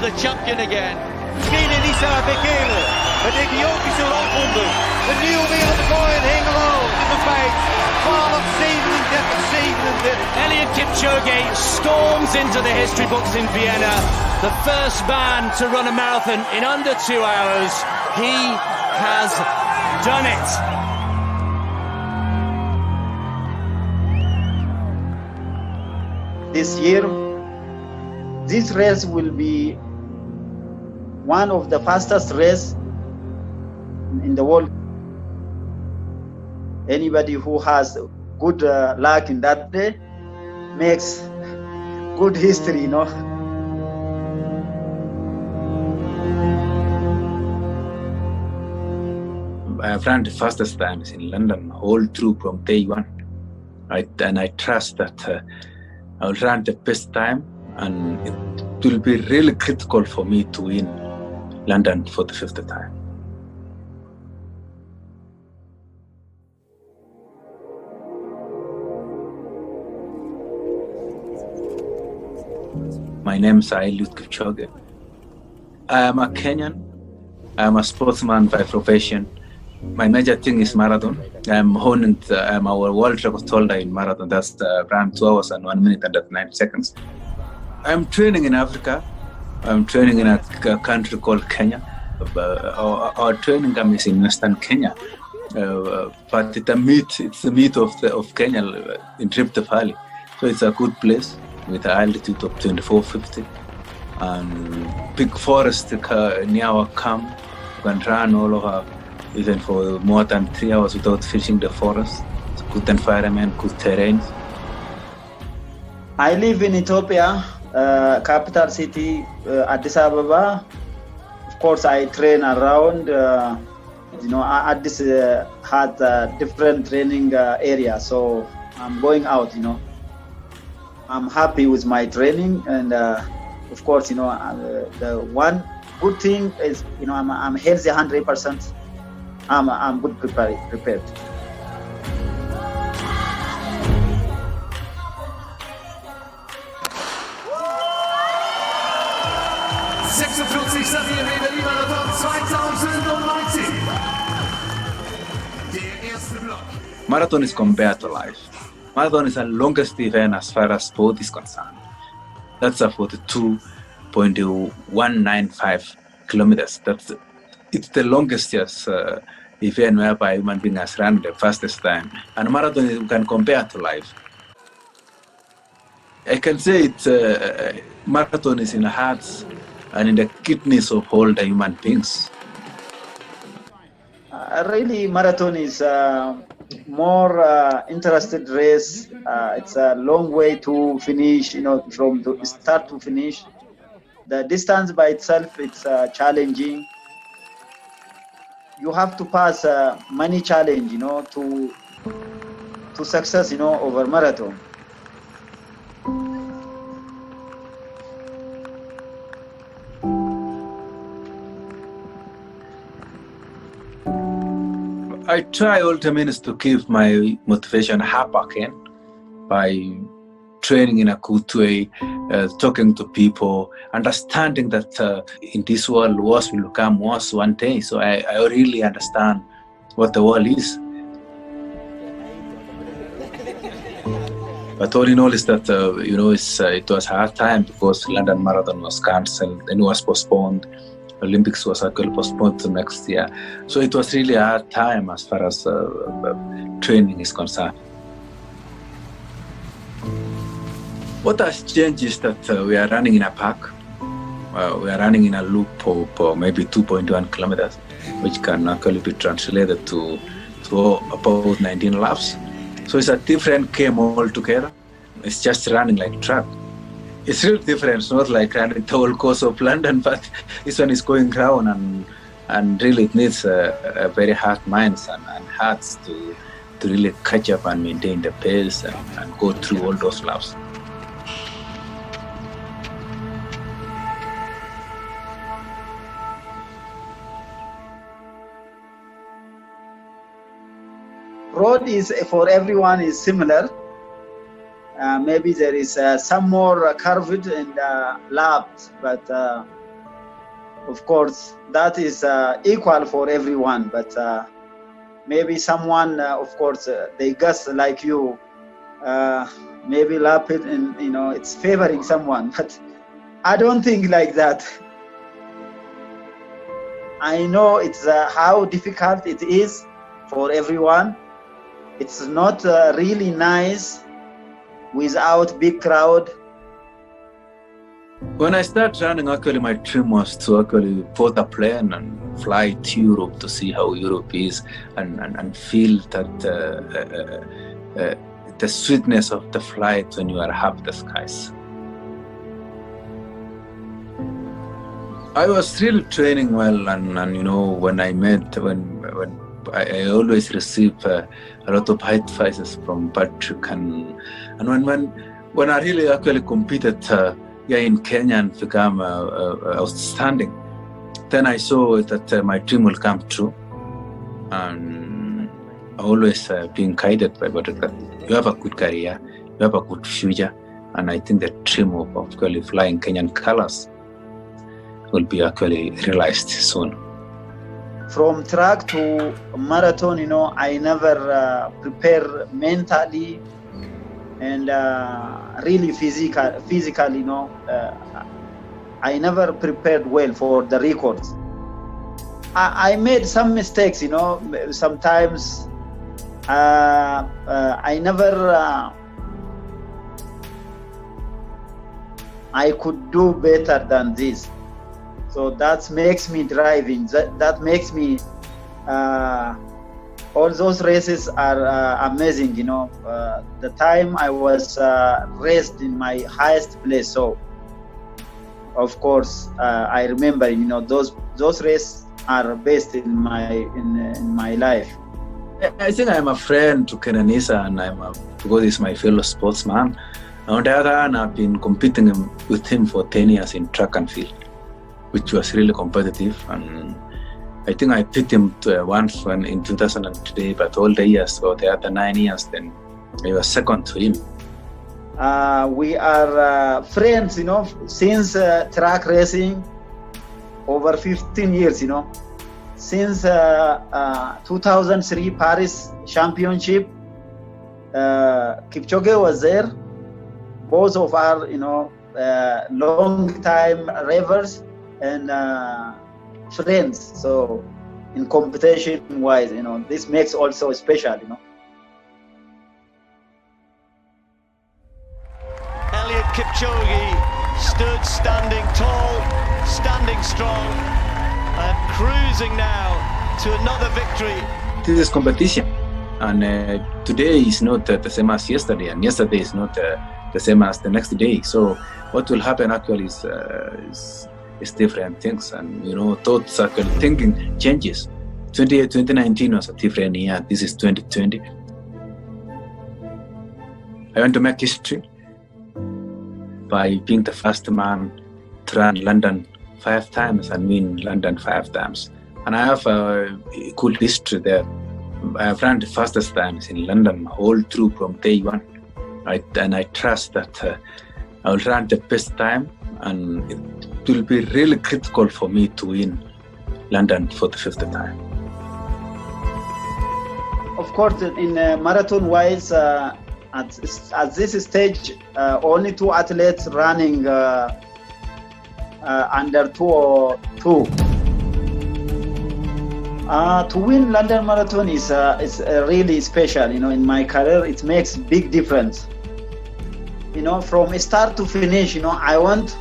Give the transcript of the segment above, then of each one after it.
the champion again. Kipchoge y Bekele, met Ethiopische landhonden. Een nieuw wereldrecord Hengelo in de feit. 12:37:37. Eliud Kipchoge storms into the history books in Vienna. The first man to run a marathon in under 2 hours. He has done it. This year, this race will be one of the fastest race in the world. Anybody who has good luck in that day makes good history, you know. I have run the fastest times in London all through from day one. And I trust that I will run the best time, and it will be really critical for me to win London for the 5th time. My name is Eliud Kipchoge. I am a Kenyan. I am a sportsman by profession. My major thing is marathon. I'm our world record holder in marathon. That's around 2 hours and 1 minute and 9 seconds. I'm training in Africa. I'm training in a country called Kenya. Our training camp is in Western Kenya. But it's the meat of Kenya in Rift Valley. So it's a good place with an altitude of 2450 and big forest near our camp. You can run all over even for more than 3 hours without finishing the forest. It's good environment, good terrain. I live in Ethiopia, capital city, Addis Ababa. Of course, I train around. Addis had different training areas, so I'm going out. I'm happy with my training, and of course, the one good thing is, I'm healthy 100%. I'm good prepared. 46. Meter die Marathon 2019. Der erste Block. Marathon is compared to life. Marathon is the longest event as far as sport is concerned. That's a 42.195 kilometers. It's the longest event whereby human being has run the fastest time. And marathon you can compare to life. I can say it's marathon is in the hearts and in the kidneys of all the human beings. Really, marathon is more interested race. It's a long way to finish, from the start to finish. The distance by itself, it's challenging. You have to pass many challenges, to success, over marathon. I try all the minutes to keep my motivation up again by training in a good way, talking to people, understanding that in this world, wars will become wars one day. So I really understand what the world is. But all in all is that, it was a hard time because London Marathon was cancelled and was postponed. Olympics was actually postponed to next year. So it was really a hard time as far as training is concerned. What has changed is that we are running in a park. We are running in a loop of maybe 2.1 kilometers, which can actually be translated to about 19 laps. So it's a different game altogether. It's just running like track. It's really different. It's not like running the whole course of London, but this one is going round and really it needs a very hard minds and hearts to really catch up and maintain the pace and go through all those laps. Road is for everyone is similar. Maybe there is some more curved and laps, but of course, that is equal for everyone. But maybe someone, of course, they guess like you, maybe lap it, and it's favoring someone. But I don't think like that. I know it's how difficult it is for everyone. It's not really nice without big crowd. When I started running, actually my dream was to actually board a plane and fly to Europe to see how Europe is and feel that the sweetness of the flight when you are up the skies. I was really training well, and when I always receive a lot of advices from Patrick, and when I really actually competed in Kenya and become outstanding, then I saw that my dream will come true, and always being guided by Patrick that you have a good career, you have a good future, and I think the dream of actually flying Kenyan colors will be actually realized soon. From track to marathon, I never prepare mentally and really physically, I never prepared well for the records. I made some mistakes, sometimes I never, I could do better than this. So that makes me driving. That makes me. All those races are amazing. The time I was raced in my highest place. So, of course, I remember. Those races are best in my life. I think I'm a friend to Kenanisa, and because he's my fellow sportsman. On the other hand, I've been competing with him for 10 years in track and field, which was really competitive, and I think I beat him once in 2003, but all the years, so the other 9 years, then I was second to him. We are friends, since track racing, over 15 years, since 2003 Paris Championship, Kipchoge was there. Both of our, long time rivals and friends. So in competition wise, this makes also special, Eliud Kipchoge stood standing tall, standing strong, and cruising now to another victory. This is competition, and today is not the same as yesterday, and yesterday is not the same as the next day. So what will happen actually is different things, and thoughts actually thinking changes. 2019 was a different year. This is 2020. I want to make history by being the first man to run London 5 times and win London 5 times. And I have a cool history there. I have run the fastest times in London all through from day one. And I trust that I will run the best time, and it will be really critical for me to win London for the 5th time. Of course, in marathon wise, at this stage, only 2 athletes running under 202. To win London Marathon is really special. In my career, it makes big difference. From start to finish, I want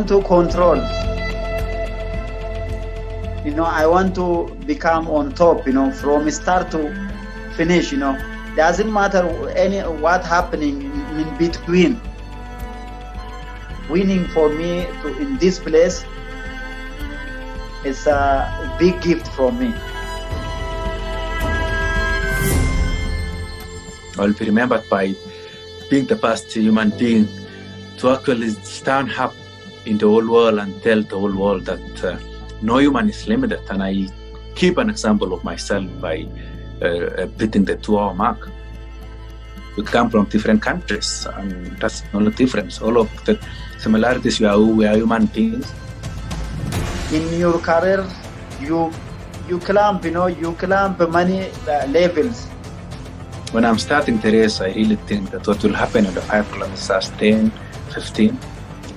to control. I want to become on top. From start to finish. Doesn't matter what happening in between. Winning for me in this place is a big gift from me. I'll be remembered by being the first human being to actually stand up in the whole world and tell the whole world that no human is limited, and I keep an example of myself by beating the 2-hour mark. We come from different countries, and that's the only difference. All of the similarities, we are human beings. in your career, you climb, you climb many levels. When I'm starting the race, I really think that what will happen in the 5 kilometers, 10, 15.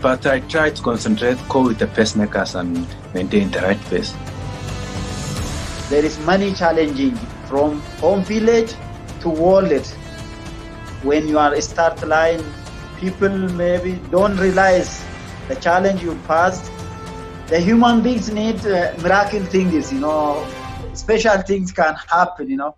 But I try to concentrate, go with the pacemakers and maintain the right pace. There is many challenging from home village to world. When you are start line, people maybe don't realize the challenge you passed. The human beings need miracle things, special things can happen,